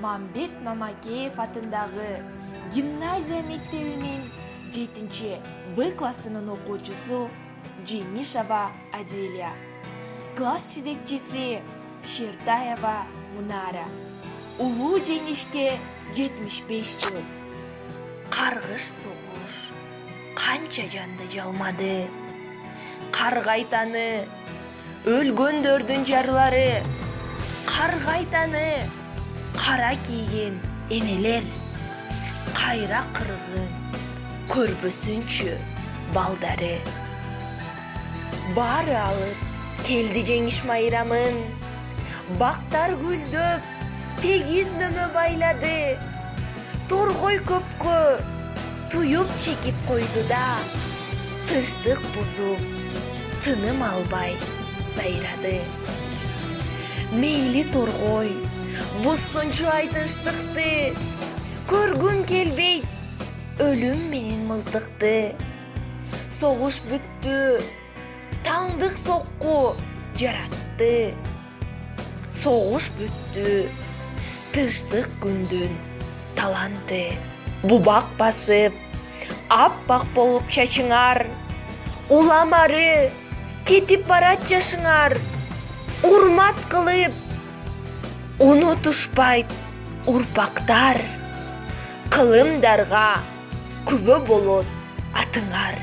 Мамбет Мамакеев атындагы гимназия мектебинин 7-В классынын окуучусу Женишева Аделия. Класс жетекчиси Шертаева Мунара. Улуу жеңишке 75 жыл. Каргыш согуш канча жанды жалмады. Каргайтаны, өлгөндөрдүн жарлары, каргайтаны, кара кийген энелер, кайра кыргын, көрбөсүнчү балдары. Баары алып келди жеңиш майрамын, бактар гүлдөп, тегиз мөмө байлады. Торгой көпкө туюп чекип койду да, тынчтык бузуп, тыным албай сайрады. Мейли торгой, бузсунчу айтынчтыкты, көргүм келбейт, өлүм менен мылтыкты. Согуш бүттү, таңдык сокку жаратты. Согуш бүттү, тынчтык күндүн таланты. Бубак басып, аппак болуп чачыңар, уламары кетип барат жашыңар. Урмат кылып, унутушпайт урпактар, кылымдарга күбө болот атыңар.